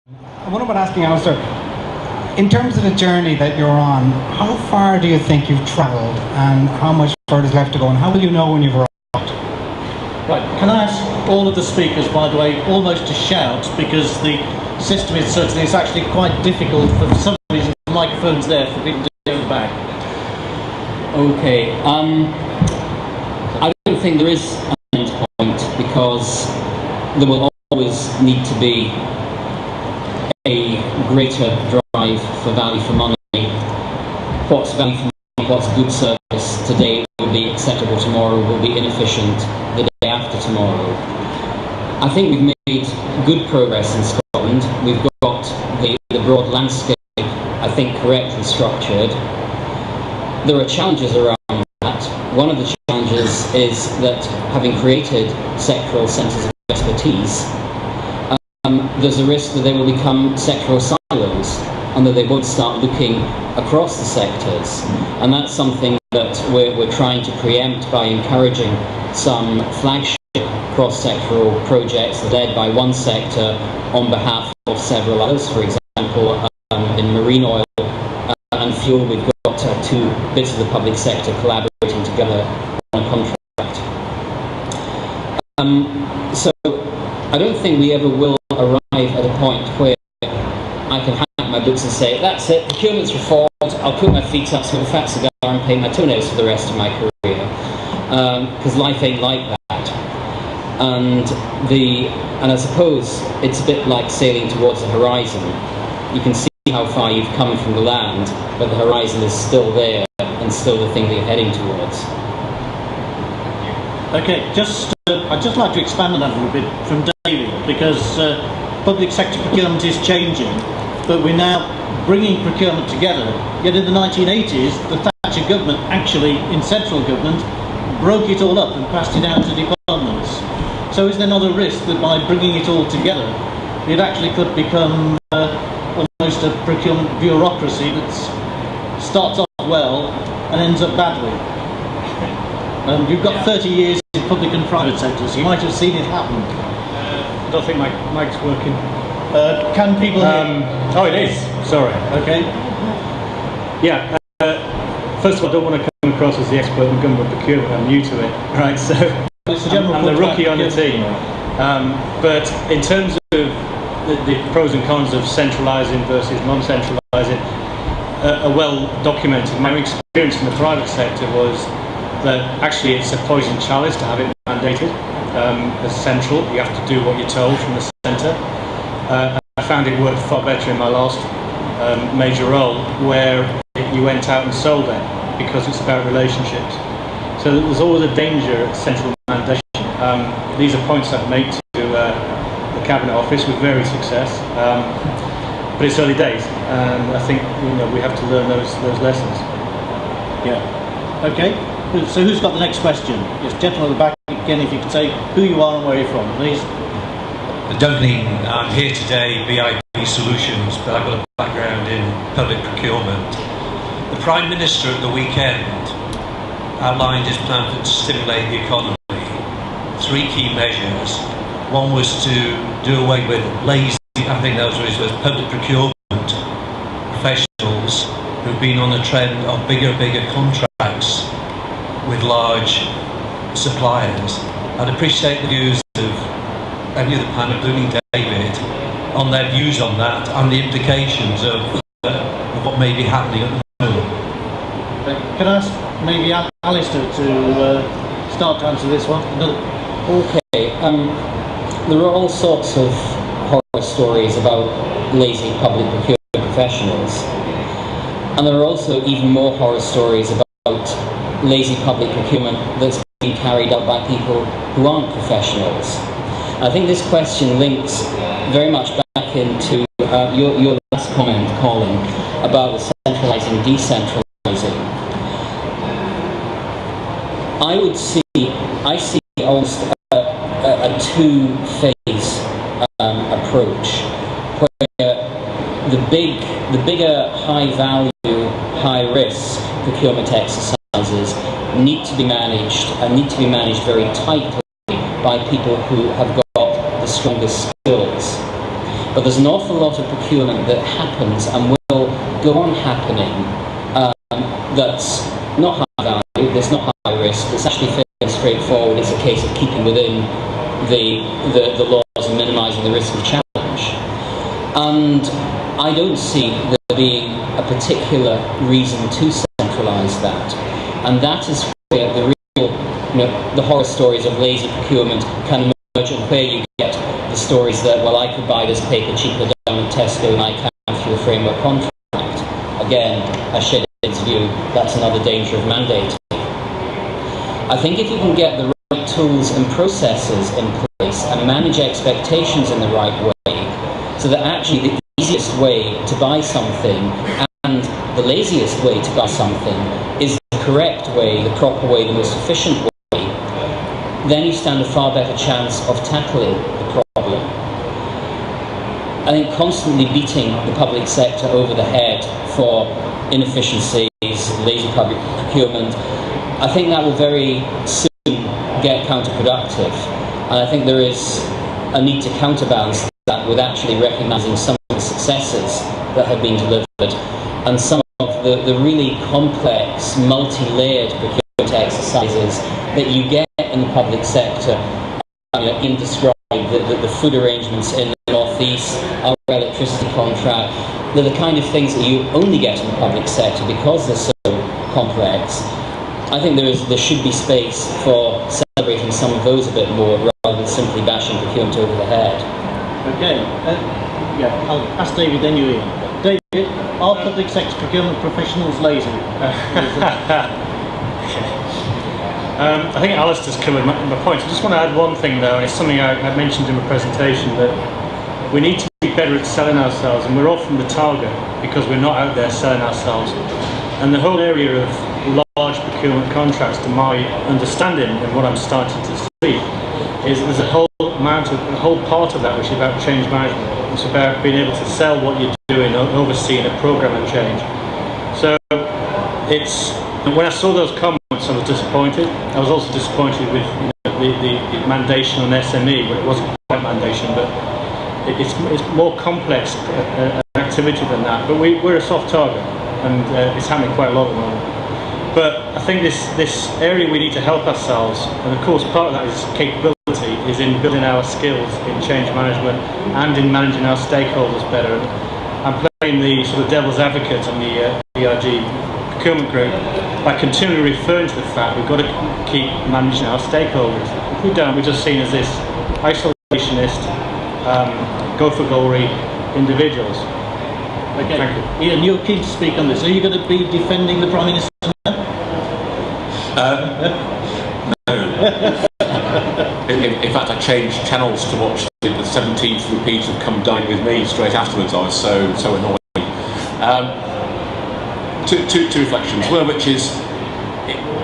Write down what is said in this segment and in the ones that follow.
I wonder about asking Alistair, in terms of the journey that you're on, how far do you think you've travelled and how much further is left to go, and how will you know when you've arrived? Right, can I ask all of the speakers, by the way, almost to shout, because the system is such that it's actually quite difficult for some reason the microphone's there for people to go back. Okay, I don't think there is an end point, because there will always need to be a greater drive for value for money. What's value for money, what's good service today will be acceptable tomorrow, will be inefficient the day after tomorrow. I think we've made good progress in Scotland. We've got the broad landscape, I think, correctly structured. There are challenges around that. One of the challenges is that, having created sectoral centres of expertise, there's a risk that they will become sectoral silos and that they won't start looking across the sectors. And that's something that we're trying to preempt by encouraging some flagship cross-sectoral projects led by one sector on behalf of several others. For example, in marine oil and fuel, we've got two bits of the public sector collaborating together on a contract. So I don't think we ever will arrive at a point where I can hang up my boots and say, that's it, procurement's reformed, I'll put my feet up, smoke a fat cigar and paint my toenails for the rest of my career. Because life ain't like that. And I suppose it's a bit like sailing towards the horizon. You can see how far you've come from the land, but the horizon is still there and still the thing that you're heading towards. Okay, I'd just like to expand on that a little bit from David, because public sector procurement is changing, but we're now bringing procurement together. Yet in the 1980s, the Thatcher government, actually in central government, broke it all up and passed it out to departments. So is there not a risk that by bringing it all together, it actually could become almost a procurement bureaucracy that starts off well and ends up badly? You've got 30 years in public and private sectors, so you might have seen it happen. I don't think my mic's working. Can people hear? Oh, it is. Sorry. Okay. Yeah. First of all, I don't want to come across as the expert in government procurement. I'm new to it, right? So I'm the rookie on the team. But in terms of the pros and cons of centralising versus non-centralising, are well documented. My experience in the private sector was that actually it's a poison chalice to have it mandated as central. You have to do what you're told from the centre. I found it worked far better in my last major role, where you went out and sold it, because it's about relationships. So there's always a danger at central mandation. These are points I've made to the Cabinet Office with varied success, but it's early days, and I think we have to learn those lessons. Yeah. Okay. So who's got the next question? Yes, gentleman at the back again. If you could say who you are and where you're from, please. Duncan, I'm here today, BIP Solutions, but I've got a background in public procurement. The Prime Minister at the weekend outlined his plan to stimulate the economy. Three key measures. One was to do away with lazy, I think that was what it was, public procurement professionals who've been on a trend of bigger contracts with large suppliers. I'd appreciate the views of any of the panel, including David, on their views on that and the implications of what may be happening at the moment. Can I ask maybe Alistair to start to answer this one? Okay, there are all sorts of horror stories about lazy public procurement professionals, and there are also even more horror stories about lazy public procurement that's being carried out by people who aren't professionals. I think this question links very much back into your last comment, Colin, about the centralising, decentralising. I see almost a two-phase approach, where the bigger high-value, high-risk procurement exercises need to be managed, and need to be managed very tightly by people who have got the strongest skills. but there's an awful lot of procurement that happens and will go on happening that's not high value, that's not high risk, it's actually fairly straightforward. It's a case of keeping within the laws and minimising the risk of challenge. And I don't see there being a particular reason to centralise that. And that is where the real, the horror stories of lazy procurement can emerge, and where you get the stories that, well, I could buy this paper cheaper down at Tesco and I can through a framework contract. Again, I share David's view, that's another danger of mandating. I think if you can get the right tools and processes in place and manage expectations in the right way, so that actually the easiest way to buy something and the laziest way to buy something is the correct way, the proper way, the most efficient way, then you stand a far better chance of tackling the problem. I think constantly beating the public sector over the head for inefficiencies, lazy public procurement, I think that will very soon get counterproductive. And I think there is a need to counterbalance that with actually recognising some of the successes that have been delivered and some of the really complex, multi-layered procurement exercises that you get in the public sector. Ian described the food arrangements in the North East, our electricity contract. They're the kind of things that you only get in the public sector because they're so complex. I think there should be space for celebrating some of those a bit more rather than simply bashing procurement over the head. Okay, I'll ask David then you, Ian. David, are public sector procurement professionals lazy? I think Alistair's covered my point. I just want to add one thing though, and it's something I mentioned in my presentation, that we need to be better at selling ourselves, and we're often the target because we're not out there selling ourselves. And the whole area of large procurement contracts, to my understanding and what I'm starting to see, is there's a whole part of that which is about change management. It's about being able to sell what you're doing, overseeing a program of change. So when I saw those comments, I was disappointed. I was also disappointed with the mandation on SME, but it wasn't quite mandation, but it's more complex activity than that. But we're a soft target, and it's happening quite a lot at the moment. But I think this area we need to help ourselves, and of course part of that is capability, is in building our skills in change management and in managing our stakeholders better. I'm playing the sort of devil's advocate on the ERG procurement group by continually referring to the fact we've got to keep managing our stakeholders. If we don't, we're just seen as this isolationist, go-for-glory individuals. Okay. Thank you. Ian, you're keen to speak on this. Are you going to be defending the Prime Minister now? No. In fact, I changed channels to watch the 17th repeat of Come Dine With Me straight afterwards. I was so annoyed. Two reflections. One of which is,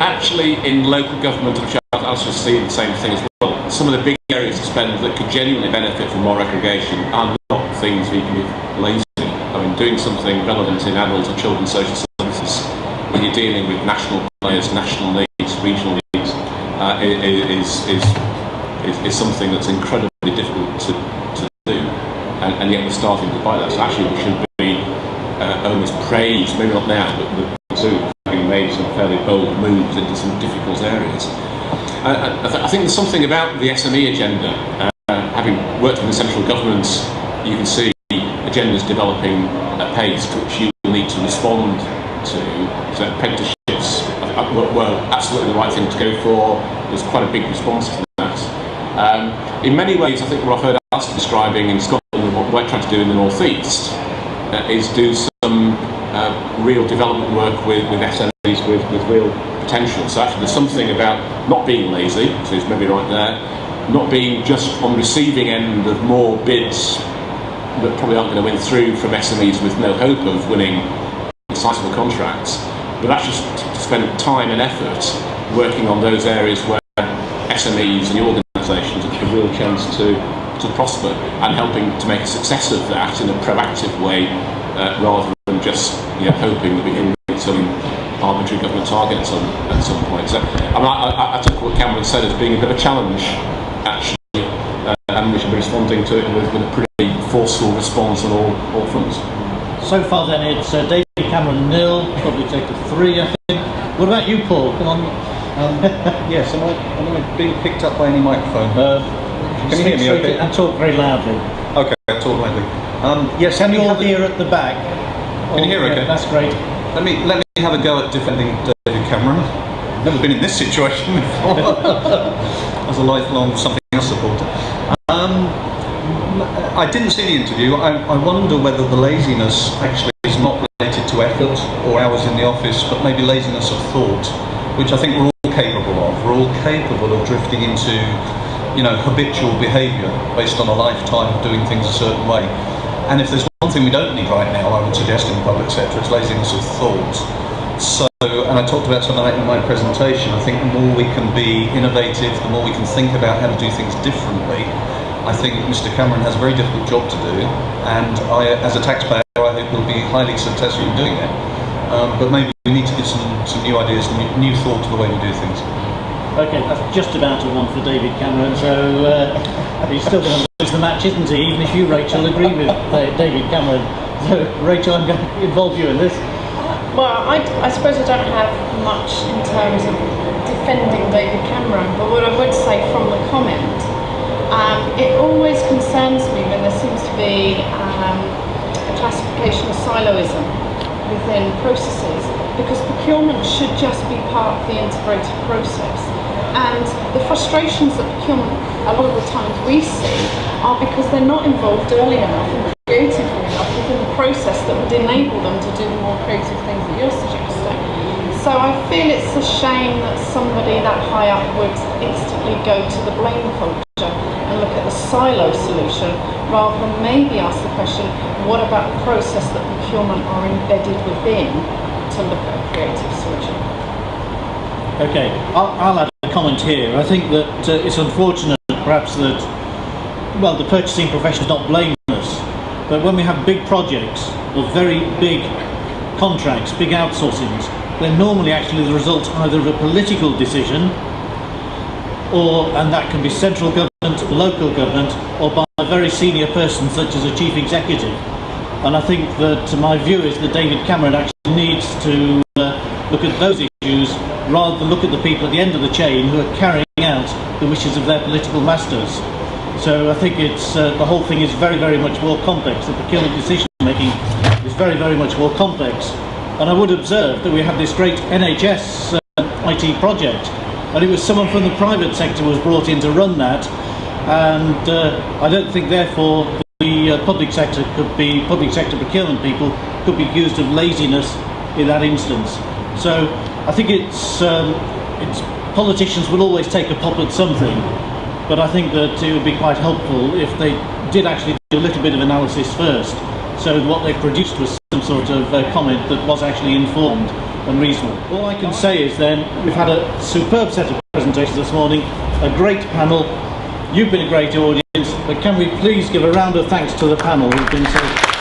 actually in local government, which I was just seeing the same thing as well, some of the big areas to spend that could genuinely benefit from more aggregation are not things we can be lazy. I mean, doing something relevant in adult or children's social services when you're dealing with national players, national needs, regional needs, is something that's incredibly difficult to do, and yet we're starting to buy that. So actually we should be almost praised, maybe not now, but soon, having made some fairly bold moves into some difficult areas. I think there's something about the SME agenda. Having worked in the central governments, you can see agendas developing at pace to which you will need to respond to. So apprenticeships were absolutely the right thing to go for. There's quite a big response to that. In many ways, I think what I've heard Alistair describing in Scotland and what we're trying to do in the North East is do some real development work with SMEs with real potential. So actually there's something about not being lazy, so it's maybe right there, not being just on the receiving end of more bids that probably aren't going to win through from SMEs with no hope of winning sizable contracts, but actually to spend time and effort working on those areas where SMEs and organisations have a real chance to prosper, and helping to make a success of that in a proactive way, rather than just hoping that we can meet some arbitrary government targets at some point. So I took what Cameron said as being a bit of a challenge, actually, and we should be responding to it with a pretty forceful response on all fronts. So far then it's David Cameron 0, Public Sector 3 I think. What about you, Paul? Come on. Yes, am I being picked up by any microphone? Can you hear me okay? And talk very loudly. Okay, I'll talk loudly. Yes, Can you all hear at the back? Can you hear okay? That's great. Let me have a go at defending David Cameron. I've never been in this situation before. As a lifelong something else supporter. I didn't see the interview. I wonder whether the laziness actually is not related to effort or hours in the office, but maybe laziness of thought, which I think we're all capable of. We're all capable of drifting into, habitual behaviour based on a lifetime of doing things a certain way. And if there's one thing we don't need right now, I would suggest in the public sector, it's laziness of thought. So, and I talked about some of that in my presentation. I think the more we can be innovative, the more we can think about how to do things differently. I think Mr. Cameron has a very difficult job to do, and I, as a taxpayer, I hope he'll be highly successful in doing it. But maybe we need to give some new ideas, new thought to the way we do things. Okay, that's just about a one for David Cameron, so he's still going to lose the match, isn't he? Even if you, Rachel, agree with David Cameron. So, Rachel, I'm going to involve you in this. Well, I suppose I don't have much in terms of defending David Cameron, but what I would say from the comment, it always concerns me when there seems to be a classification of siloism within processes, because procurement should just be part of the integrated process. And the frustrations that procurement, a lot of the times we see, are because they're not involved early enough and creatively enough within the process that would enable them to do the more creative things that you're suggesting. So I feel it's a shame that somebody that high up would instantly go to the blame culture and look at the silo solution, rather than maybe ask the question, what about the process that procurement are embedded within to look at a creative solution? Okay, I'll add a comment here. I think that it's unfortunate perhaps that, well, the purchasing profession is not blaming us, but when we have big projects or very big contracts, big outsourcings, they're normally actually the result either of a political decision, and that can be central government, local government, or by a very senior person such as a chief executive. And I think that my view is that David Cameron actually needs to look at those issues rather than look at the people at the end of the chain who are carrying out the wishes of their political masters. So I think it's the whole thing is very, very much more complex. The procurement decision making is very, very much more complex. And I would observe that we had this great NHS IT project, and it was someone from the private sector was brought in to run that, and I don't think therefore the public sector procurement people could be accused of laziness in that instance. So I think it's politicians will always take a pop at something, but I think that it would be quite helpful if they did actually do a little bit of analysis first, so what they produced was some sort of comment that was actually informed and reasonable. All I can say is then, we've had a superb set of presentations this morning, a great panel, you've been a great audience, but can we please give a round of thanks to the panel who've been so